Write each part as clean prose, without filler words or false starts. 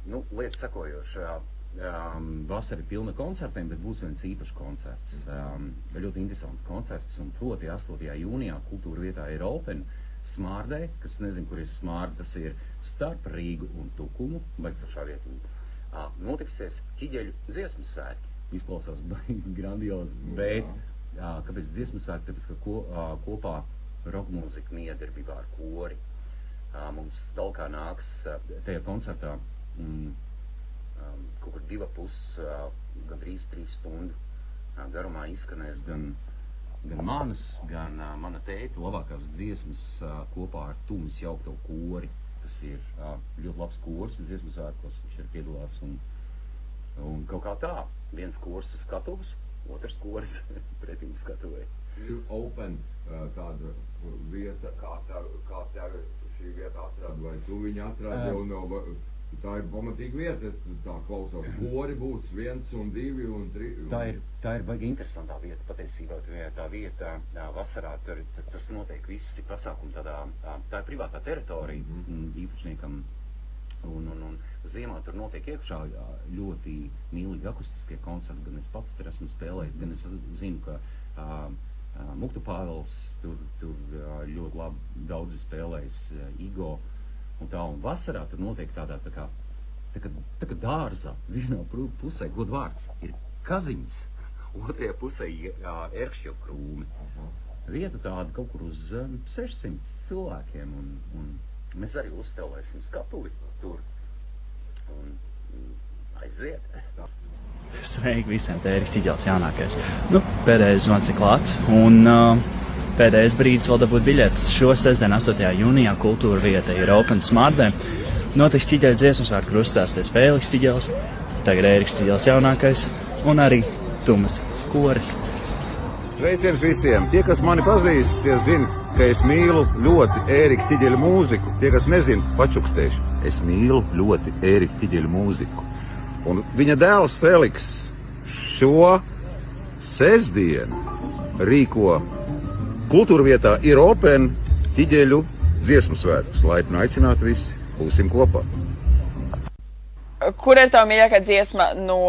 Lieta sekojoša. Vasara ir pilna koncertiem, bet būs viens īpašs koncerts. Ļoti interesants koncerts, un proti 8. jūnijā kultūra vietā ir Open Smārdē, kas nezinu, kur ir Smārda, tas ir starp Rīgu un Tukumu, baigi foršā vietā. Notiksies Ķiģeļu dziesmu svētki. Izklausās grandiozi, bet kāpēc dziesmu svētki? Tāpēc, ka kopā rokmūzika miedarbībā ar kori. Mums talkā nāks tajā koncertā kaut kur 2,5, gandrīz 3 stundu garumā izskanēs gan manas, gan mana tēta labākās dziesmas kopā ar Tumas jaukto kori. Tas ir ļoti labs kors dziesmu svētkos, viņš ir piedalās un kaut kā tā. Viens kors uz skatuves, otrs kors pretīm skatuvei. Ir Open tāda vieta, kā tev šī vieta atrada, vai tu viņu atrada jau no... Tā ir pamatīga vieta, es tā klausos, kori būs 1 un 2 un 3. Tā ir baigi interesantā vieta, patiesībā tā vieta vasarā, tas notiek visi pasākumi tādā, tā ir privātā teritorija īpašniekam, un ziemā tur notiek iekšā ļoti mīlīgi akustiskie koncerti, gan es pats tur esmu spēlējis, gan es zinu, ka Muktu Pāvels tur ļoti labi daudzi spēlējis, Igo, un vasarā tur notiek tādā tā kā dārzā. Vienā pusē, godvārds, ir kaziņas, otrajā pusē ērkšķu krūmi. Vieta tāda kaut kur uz 600 cilvēkiem, un mēs arī uzstelēsim skatuvi tur, un aiziet. Sveiki visiem, te Ēriks Ķiģelis jaunākais. Pēdējais zvans ir klāts, un pēdējais brīdis vēl dabūt biļetes. Šo sestdienu 8. jūnijā kultūra vieta ir Open Smārdē. Notiks Ķiģeļa dziesmu svētku, kur uzstāsies Fēliks Ķiģelis, tagad Ēriks Ķiģelis jaunākais, un arī Tumas koris. Sveiciens visiem! Tie, kas mani pazīst, tie zina, ka es mīlu ļoti Ērika Ķiģeļa mūziku. Tie, kas nezina, pačukstēšu. Es mīlu ļoti Ērika Ķiģeļa mūziku. Un viņa dēls Fēliks šo sestdienu rīko kultūra vietā ir Open Ķiģeļu dziesmu svētkus. Laipni aicināti visi, būsim kopā. Kur ir tava mīļākā dziesma no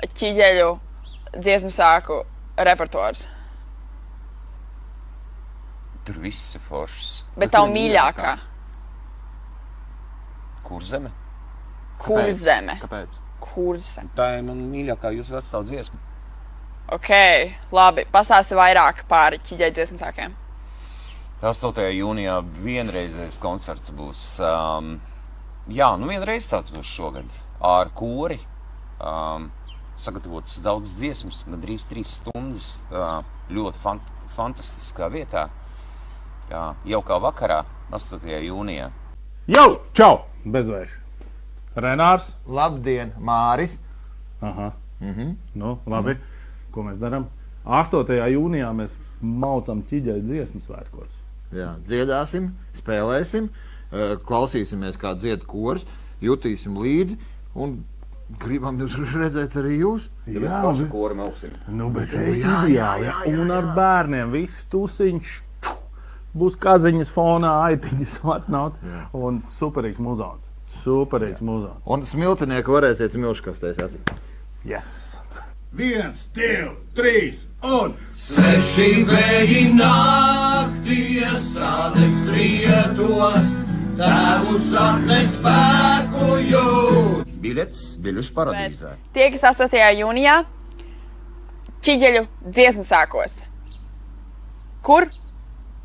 Ķiģeļu dziesmu svētku repertuārs? Tur viss ir foršs. Bet tava mīļākā? Kurzeme? Kurzeme. Kāpēc? Kurzeme. Tā ir man mīļākā jūsu vecā dziesma. Ok, labi. Pastāsti vairāk par Ķiģeļa dziesmu svētkiem. 8. jūnijā vienreizējs koncerts būs. Vienreiz tāds būs šogad. Ar kori. Sagatavotas daudz dziesmas, gandrīz 3 stundas. Ļoti fantastiskā vietā. Jaukā vakarā, 8. jūnijā. Jau! Čau! Bezvēši. Renārs. Labdien, Māris. Aha. Labi. Ko mēs darām? 8. jūnijā mēs maucam Ķiģeļa dziesmu svētkos. Jā, dziedāsim, spēlēsim, klausīsimies, kā dzied kors, jutīsim līdzi un gribam redzēt arī jūs. Jā, pašu kori mauksim. Jā. Un ar bērniem viss tusiņš. Būs kaziņas fonā, aitiņas atnaut un superīgs muzons. Un smiltinieku varēsiet smilškastēs atlikt. Yes! 1, 2, 3 un 6 vēji naktī iesādegs rietos, tēvu saknes spēku jūt. Biļešu paradīzē. Tie, kas 8. jūnijā Ķiģeļu dziesmu svētkos. Kur?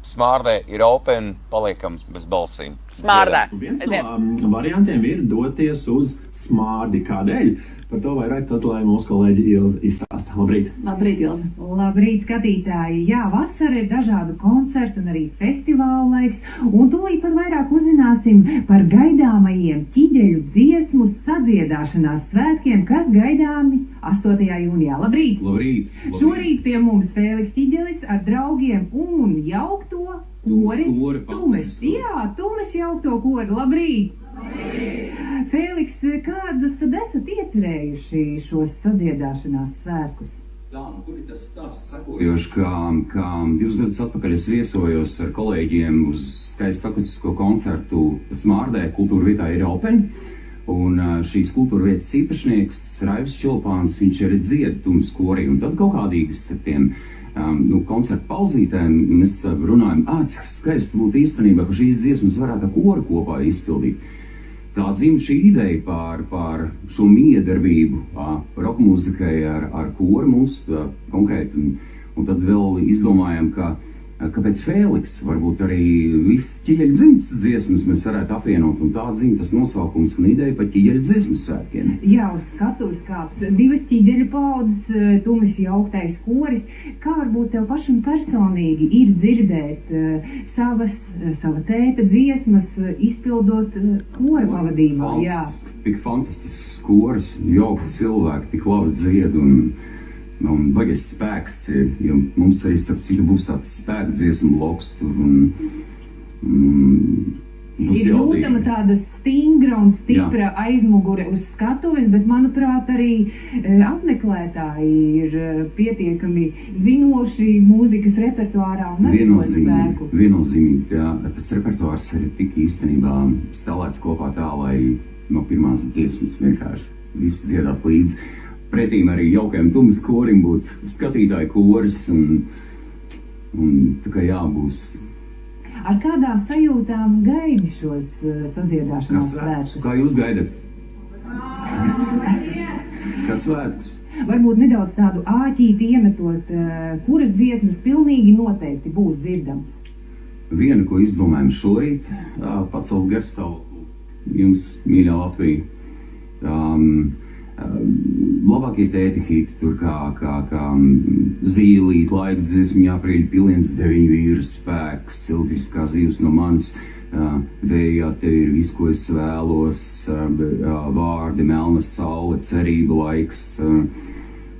Smārdē ir Open, paliekam bez balsīm. Smārdē. Viens no variantiem ir doties uz Smārdi. Kādēļ? Par to vairāk tad, lai mūsu kolēģi Ilze izstāsta. Labrīt! Labrīt, Ilze! Labrīt, skatītāji! Jā, vasara ir dažādu koncertu un arī festivālu laiks, un tūlīt pat vairāk uzzināsim par gaidāmajiem Ķiģeļu dziesmu sadziedāšanās svētkiem, kas gaidāmi 8. jūnijā. Labrīt! Labrīt! Šorīt pie mums Fēliks Ķiģelis ar draugiem un jaukto kori Tumes. Jā, Tumes jaukto kori. Labrīt! Fēliks, kādus tad esat iecerējuši šos sadziedāšanās svētkus? Kur ir tas stāsts sekojoši, ka 2 gadus atpakaļ es viesojos ar kolēģiem uz skaistu akustisko koncertu Smārdē, kultūra vietā ir Open. Un šīs kultūra vietas īpašnieks Raivis Čolpāns, viņš arī dzied Tumas korī, un tad kaut kādīgi starp tiem koncertu pauzītēm mēs runājam, cik skaisti būtu īstenībā, ka šīs dziesmas varētu kori kopā izpildīt. Tā dzimta šī ideja par šo miedarbību rokmūzikai ar koru mums konkrēti, un tad vēl izdomājam, kāpēc Fēliks, varbūt arī viss ķiļeļu dzimtas dziesmas mēs varētu apvienot, un tā dzimta tas nosaukums un ideja par ķiļeļu dziesmas svētkiem. Jā, uz skatuves kāps 2 ķiļeļu paudzes, Tumis jauktais koris. Kā varbūt tev pašam personīgi ir dzirdēt sava tēta dziesmas, izpildot kora pavadījumā? Tik fantastisks koris, jauki cilvēki, tik labi dzied un baigais spēks, jo mums arī starp citu būs tāds spēka dziesmu bloks tur ir jūtama tāda stingra un stipra aizmugure uz skatuves, bet manuprāt arī apmeklētāji ir pietiekami zinoši mūzikas repertuārā un ar to spēku. Viennozīmīgi, jā, tas repertuārs arī tik īstenībā stālēts kopā tā, lai no pirmās dziesmas vienkārši visi dziedāt līdzi. Pretīm arī jaukajam Tumas korim būtu skatītāju koris un tā kā jābūs. Ar kādām sajūtām gaidi šos sadziedāšanās svētkus? Kā jūs gaidat? Kā svētkus? Varbūt nedaudz tādu āķīti iemetot, kuras dziesmas pilnīgi noteikti būs dzirdams? Viena, ko izdomājam šorīt, pacelt garstāvu jums, mīļā Latvija. Labākie tēti hiti tur kā Zīlīt, laika dziesma, Jāprieļa piliens, 9 vīru spēks, siltiskā zīves no manis, vējā tev ir viss, ko es vēlos, vārdi, melna saule, cerība laiks,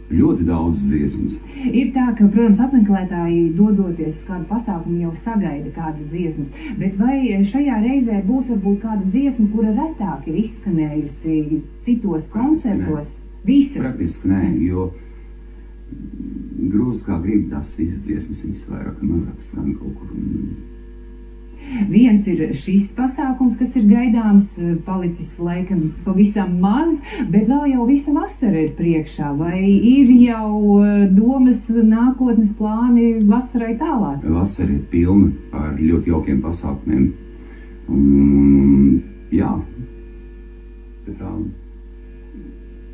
ļoti daudz dziesmas. Ir tā, ka, protams, apmeklētāji dodoties uz kādu pasākumu jau sagaida kādas dziesmas, bet vai šajā reizē būs varbūt kāda dziesma, kura retāk ir izskanējusi citos koncertos? Visas? Praktiski nē, jo grūzi kā grib tās visas dziesmas, viņas vairāk un mazāk skan kaut kur. Viens ir šis pasākums, kas ir gaidāms, palicis laikam pavisam maz, bet vēl jau visa vasara ir priekšā. Vai ir jau domas nākotnes plāni vasarai tālāk? Vasara ir pilna ar ļoti jaukiem pasākumiem. Un, jā, tā,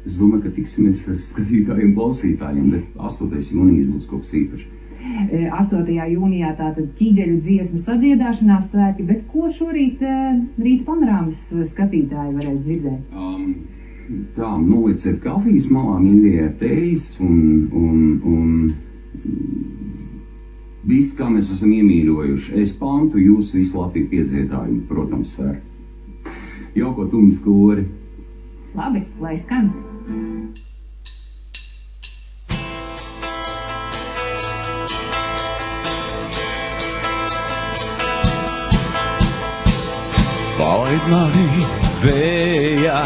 es domāju, ka tiksimies ar skatītājiem, klausītājiem, bet 8. jūnijas būs kaut kas īpašs. 8. jūnijā tātad ķīģeļu dziesmu sadziedāšanās svētki, bet ko šorīt rīta panorāmas skatītāji varēs dzirdēt? Tā, nolieciet kafijas malā, mīļie tējas un viss, kā mēs esam iemīļojuši. Es pantu jūs visu Latviju piedziedājumu, protams, svēr. Jauko Tumas kori. Labi, lai skan. Palaid mani vējā,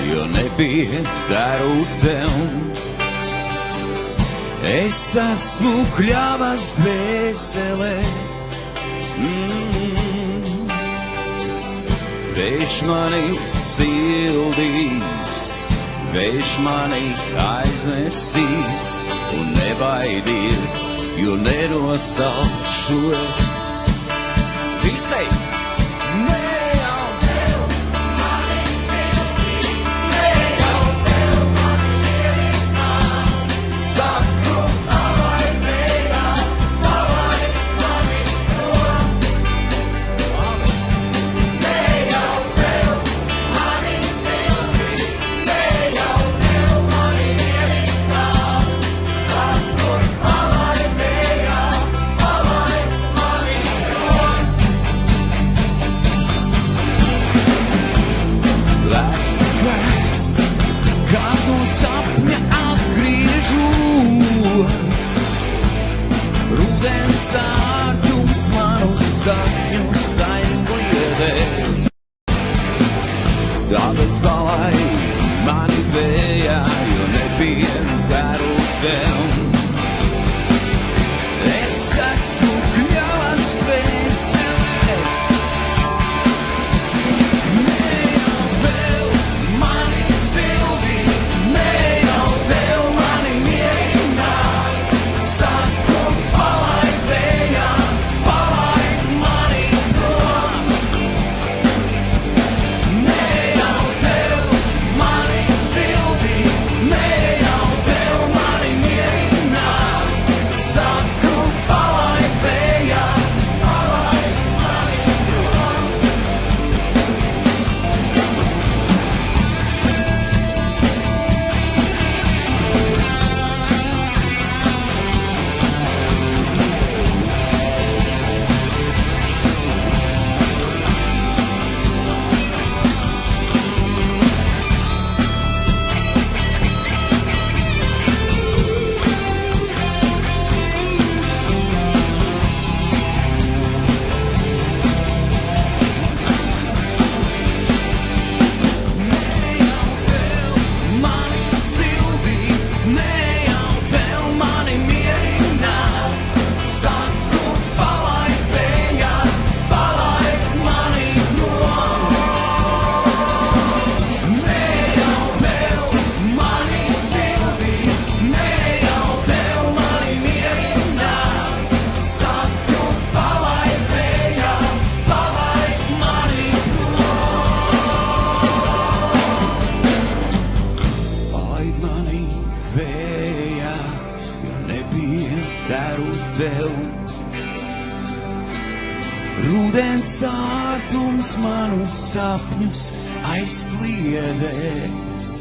jo nepiederu tev. Es esmu kļavas dvēselēs. Vējš mani sildīs, vējš mani aiznesīs un nebaidies, jo nenosalkšu es. Visai! Sapņa atgriežos, rudens ārķums manus sapņus aizkliedēs. Tāpēc palaid mani vējā, jo nepiederu tev. Es esmu kļavas dvēselē. Ne jau vēl ārtums manus sapņus aizkliedēs.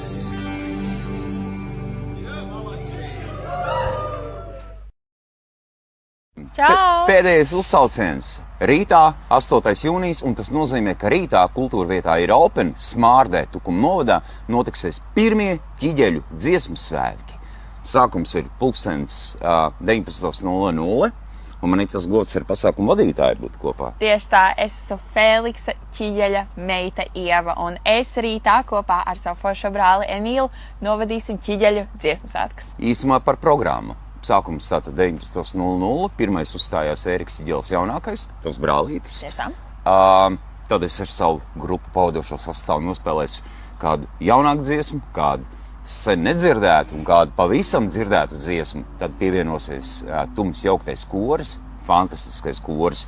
Čau! Pēdējais uzsauciens rītā, 8. jūnijas, un tas nozīmē, ka rītā kultūra vietā ir Open, Smārdē, Tukuma novadā notiksies pirmie ķiģeļu dziesmu svētki. Sākums ir 19:00, un man ir tas gods ar pasākumu vadītāju būt kopā. Tieši tā, es esmu Feliksa ķiģeļa meita Ieva, un es rītā kopā ar savu foršo brāli Emīlu novadīsim ķiģeļu dziesmu svētkus. Īsumā par programmu. Sākums tātad 19:00, pirmais uzstājās Ēriks Ķiģelis jaunākais, tavs brālītis. Tiešām. Tad es ar savu grupu pavadošo sastāvu nospēlēšu kādu jaunāku dziesmu, kādu sen nedzirdētu un kādu pavisam dzirdētu dziesmu. Tad pievienosies Tums jauktais koris, fantastiskais koris,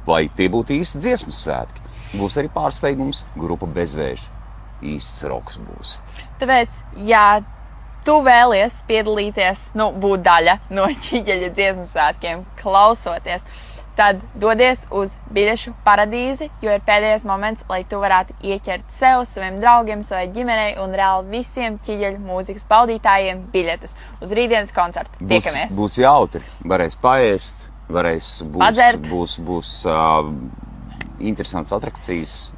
lai tie būtu īsti dziesmu svētki. Būs arī pārsteigums, grupa Bezvēžu. Īsts roks būs. Tāpēc, ja tu vēlies piedalīties, būt daļa no ķiģeļa dziesmu svētkiem, klausoties, tad dodies uz biļešu paradīzi, jo ir pēdējais moments, lai tu varētu ieķert sev, saviem draugiem, savai ģimenei un reāli visiem ķiģeļu mūzikas baudītājiem biļetes uz rītdienas koncertu. Tiekamies! Būs jautri, varēs paēst, būs interesants atrakcijas.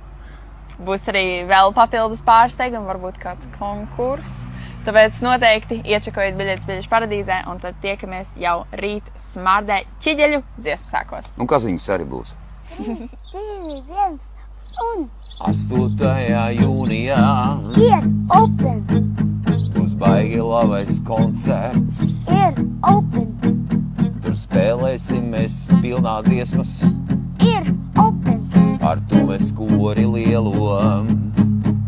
Būs arī vēl papildus pārsteigumi, varbūt kāds konkurss. Tāpēc noteikti iečakojiet biļetes biļešu paradīzē, un tad tiekamies jau rīt Smārdē ķiģeļu dziesmu sākos. Un kaziņas arī būs. 3, 2, 1 un 8. jūnijā ir Open, būs baigi labais koncerts. ir Open, Tur spēlēsim mēs pilnā dziesmas, ir Open, ar to mēs kori lielo.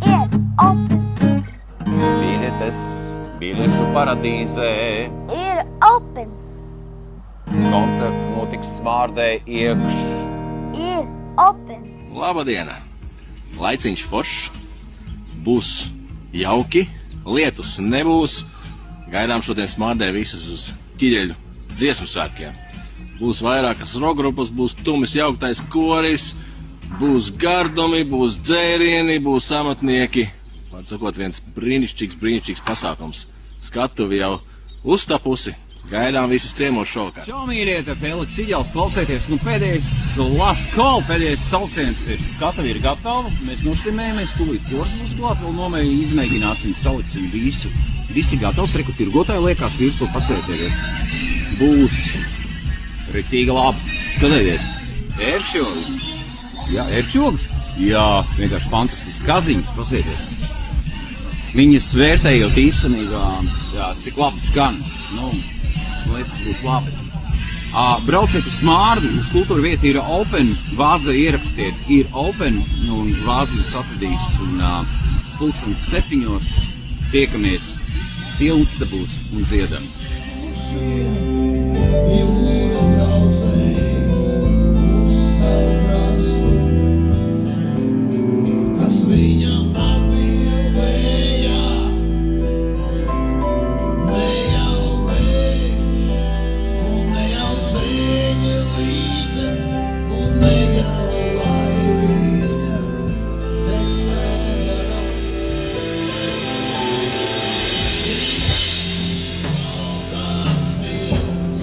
ir Open, Biļetes biļešu paradīzē. ir Open, Koncerts notiks Smārdē iekš. ir Open. Labadiena! Laiciņš foršs, būs jauki, lietus nebūs. Gaidām šodien Smārdē visus uz ķiģeļu dziesmu svētkiem. Būs vairākas rockgrupas, būs Tumis jauktais koris, būs gardumi, būs dzērieni, būs amatnieki. Vārds sakot, viens brīnišķīgs pasākums. Skatuvi jau uztapusi. Gaidām visus ciemos šovakar. Čau, mīļie, te Feliks Ķiģelis, klausieties. Pēdējais last call, pēdējais sauciens ir. Skatuvi ir gatavi, mēs noštimējamies, tūlīt kors būs klāt, vēl izmēģināsim, saliksim visu. Visi gatavs, reku tirgotāji liekās virsū, paskatieties. Būs riktīgi labs. Skatieties, ērkšķogas. Jā, ērkšķogas? Jā, vienkārši fantastiski. Kaziņas, paskatieties. Viņas vērtējot īstenībā, cik labi skan. Lietas būs labi. Brauciet uz Smārdi, uz kultūra vieta ir Open, vāze ierakstiet, ir Open, un vāzi jūs atradīs, un 7:00 tiekamies, pilns te būs un dziedam. Kas viņam atbildēja, ne jau vējš, un ne jau sēņa līga, un ne jau laivīņa tecēja. Šis augās mils,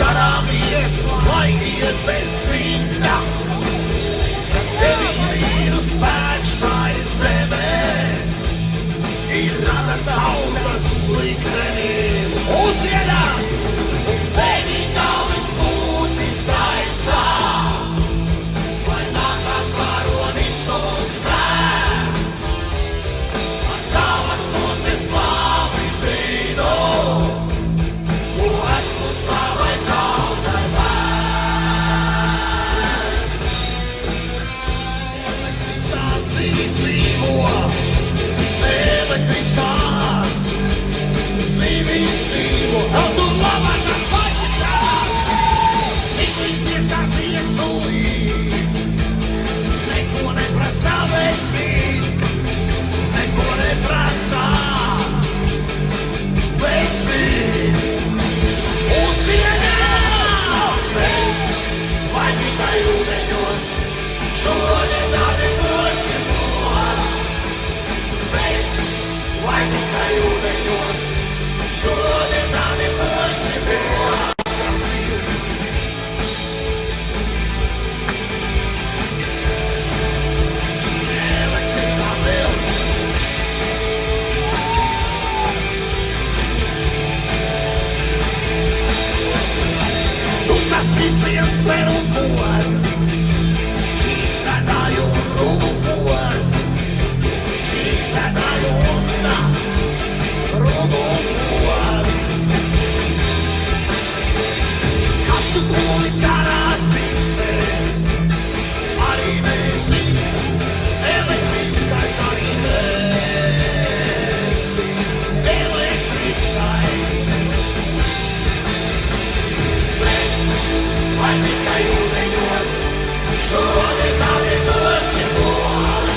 garām ies, lai iet pēc simta. Tevi vīru spēks šai zemē, ir rada tautas liktenim. Uziedā, un pēdī galvis būtis gaisā, lai nākās varonis un cēr. Ar tavas nostes labi zinu, ko esmu savai tautai vērts. Elektriskās zīmīmo, elektriskās zīmīs dzīvo, un tu labākās pašistās. Izlīsties kā ziestulī, neko neprasā veicīt, neko neprasā veicīt. Uziedā, vai tikai ūdeņos, šodien tādi nošķiros. Vai tikai ūdeņos, šodien tādi nošķiros. Elektriskā zilga. Tu kas visiem spēr un bod, čīkstētāju un rūgu bod, čīkstētāju un rūgu bod. Kašu koli karās biksēs, arī mēsi, elektriskais arī mēsi, elektriskais. Vai tikai ūdeņos, šodien tādi nošķiros.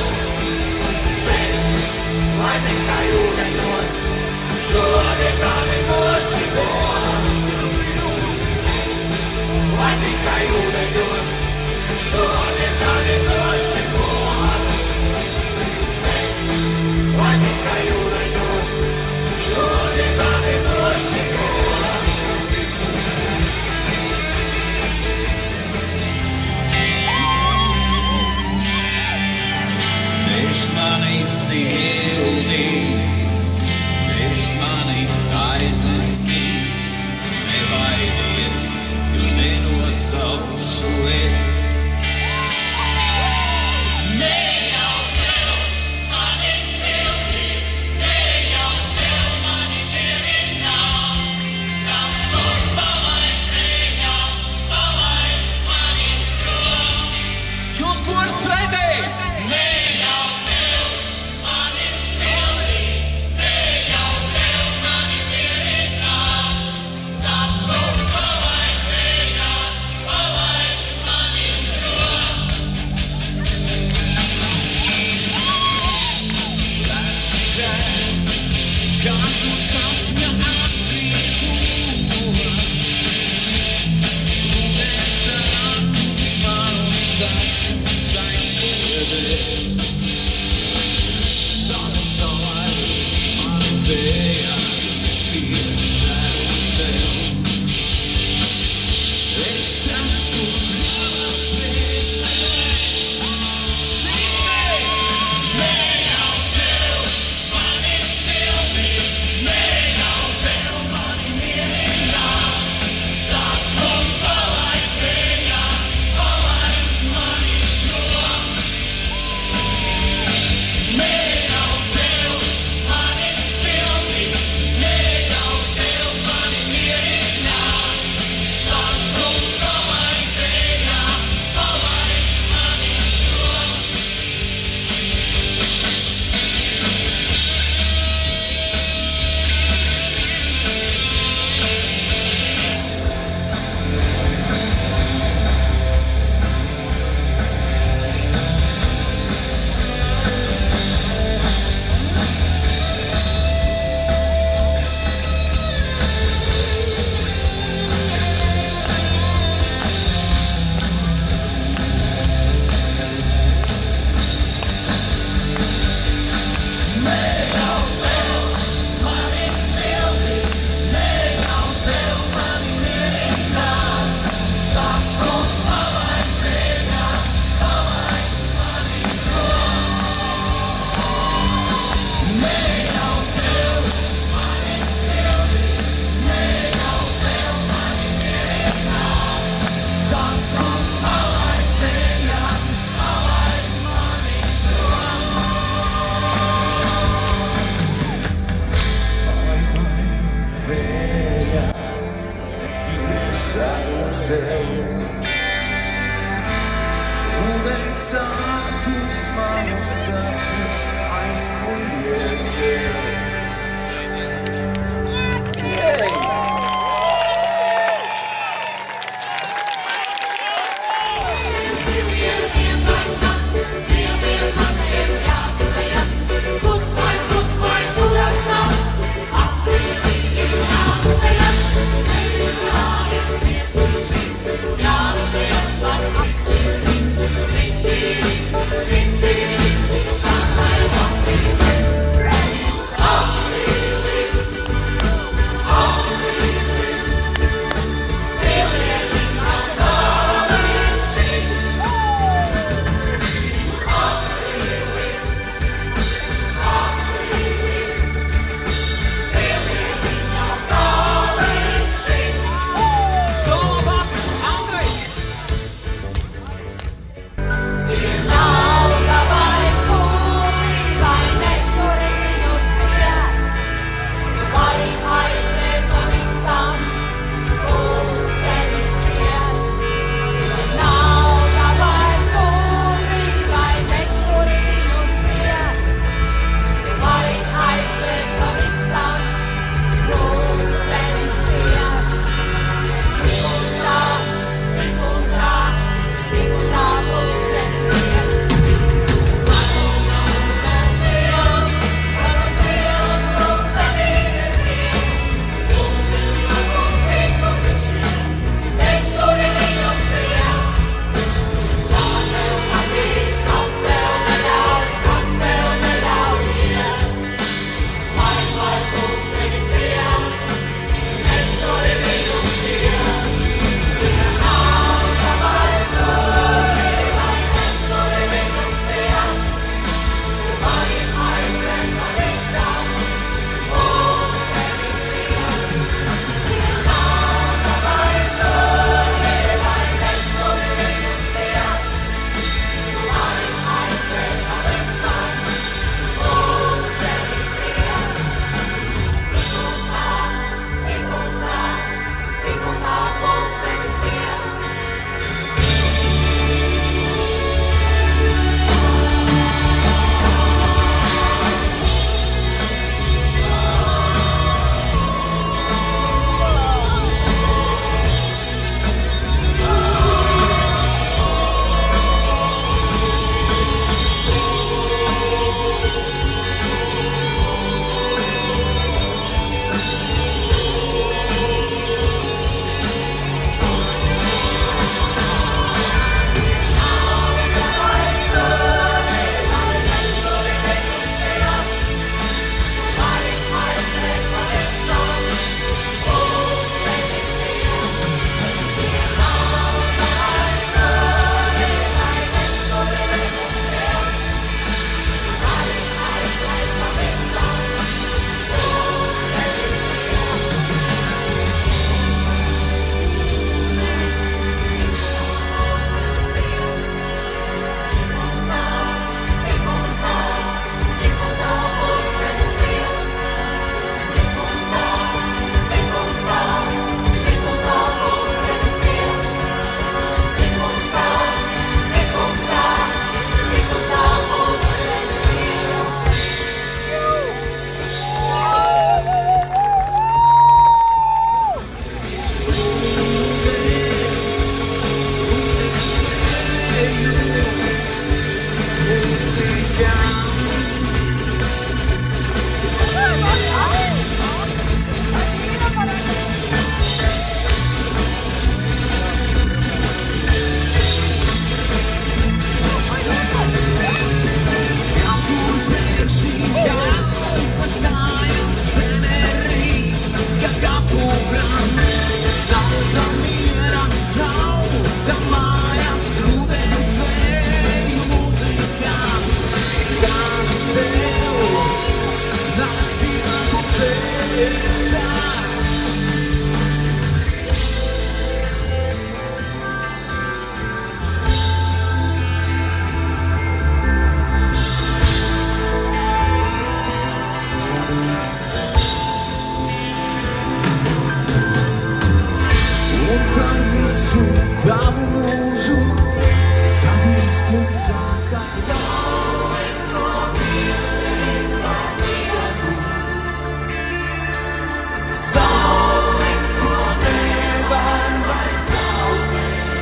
Vai tikai ūdeņos, šodien tādi nošķiros. Vai tikai ūdeņos, šodien tādi nošķiros. Vai tikai ūdeņos, šodien tādi nošķiros. tev. Ūdens ārtums manus sapņus aizklieties. tavu mūžu savirst un sākās. Saule, ko vienreiz var piedot. Saule, ko nevar vairs zaudēt.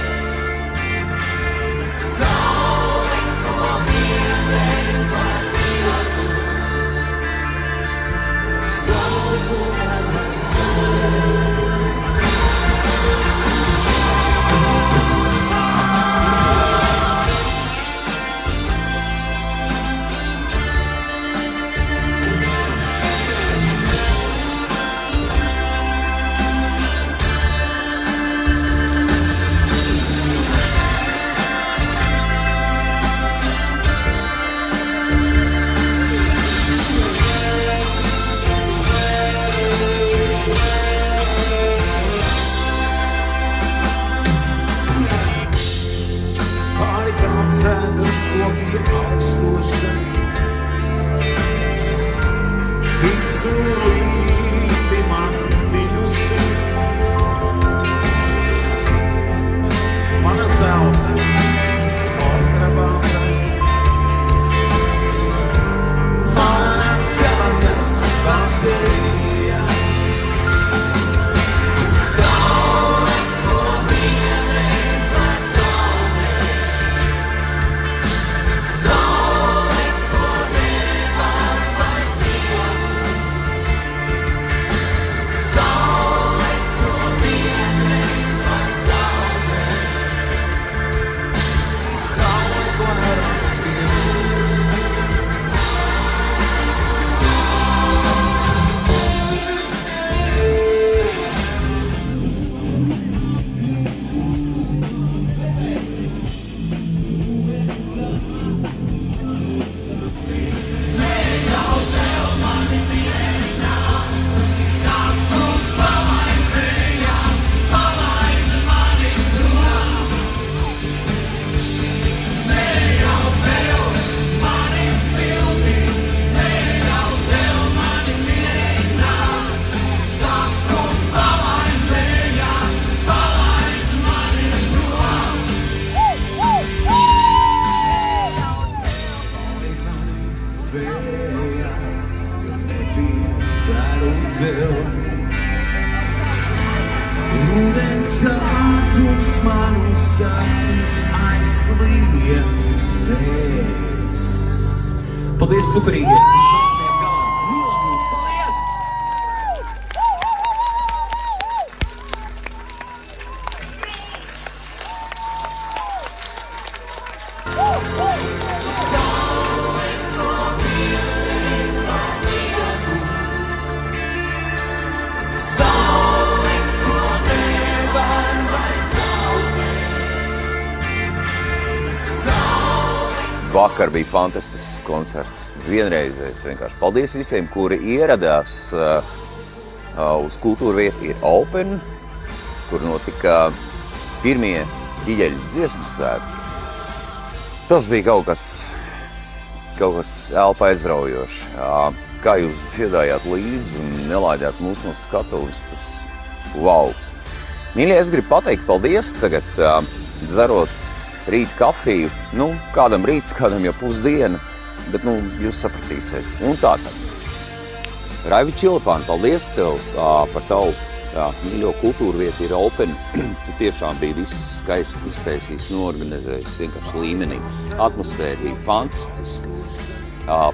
Saule, ko vienreiz var piedot. Saule, ko nevar vairs zaudēt. Cedras koki augstoši, visu līdzi man bijusi. Mana zelta kontrabanda, mana kavajas baterija. Saule, ko vienreiz var zaudēt. Saule, ko nevar vairs iegūt. Saule, ko vienreiz var zaudēt. Saule, ko nevar vairs Rudens ātrums manu sapņus aizkliedēs. Paldies, superīgie! Paldies! Saule, ko vienreiz var piedot. Saule, ko nevar vairs zaudēt. Saule. Vakar bija fantastisks koncerts, vienreizējs vienkārši. Paldies visiem, kuri ieradās uz Kultūra Vieta ir Open, kur notika pirmie ķiģeļu dziesmu svētki. Tas bija kaut kas elpa aizraujoši. Kā jūs dziedājāt līdzi un nelaidāt mūs no skatuves, tas wow! Mīļie, es gribu pateikt paldies tagad, dzerot rīta kafiju. Nu, kādam rīts, kādam jau pusdiena, bet nu, jūs sapratīsiet. Un tātad. Raivi Čilipāni, paldies tev par tavu mīļo Kultūra Vieta ir Open. Tu tiešām biji viss skaisti uztaisījis, norganizējis, vienkārši līmenī. Atmosfēra bija fantastiska.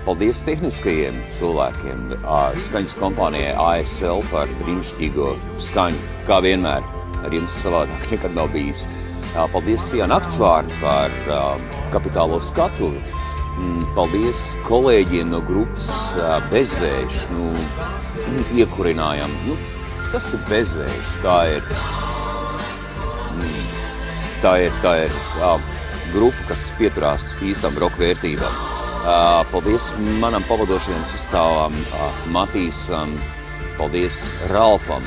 Paldies tehniskajiem cilvēkiem, skaņas kompānijai ASL par brīnišķīgo skaņu, kā vienmēr. Ar jums savādāk nekad nav bijis. Paldies Sijā Naktsvārdi par kapitālo skatuvi. Paldies kolēģiem no grupas Bezvējš. Nu, iekurinājām. Nu, tas ir Bezvējš. Tā ir grupa, kas pieturās īstām roka vērtībām. Paldies manam pavadošajam sastāvam, Matīsam, paldies Ralfam,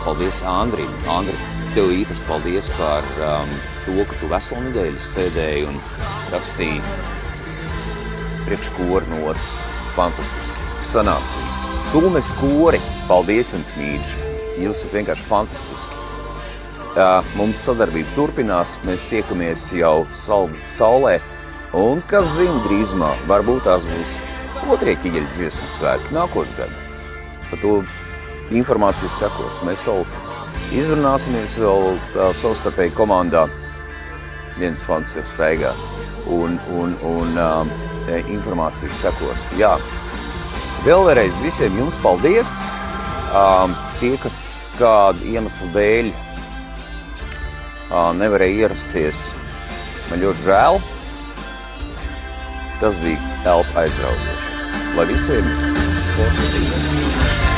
paldies Andrim. Andri, tev īpaši paldies par to, ka tu veselu nedēļu sēdēji un rakstīji priekškora notas. Fantastiski. Sanāca viss. Tūmes kori, paldies jums, mīļš. Jūs esat vienkārši fantastiski. mums sadarbība turpinās, mēs tiekamies jau Saldus saulē, un, kas zina, drīzumā, varbūt tās būs otrie Ķiģeļu dziesmu svētki nākošgad. Par to informācijas sekos. Mēs vēl izrunāsimies vēl savstarpēji komandā. Viens fans jau staigā. Un informācijas sekos. Jā. Vēlreiz visiem jums paldies. Tie, kas kādu iemeslu dēļ nevarēja ierasties, man ļoti žēl. Tas bija elpa aizraujoši. Lai visiem forši diena.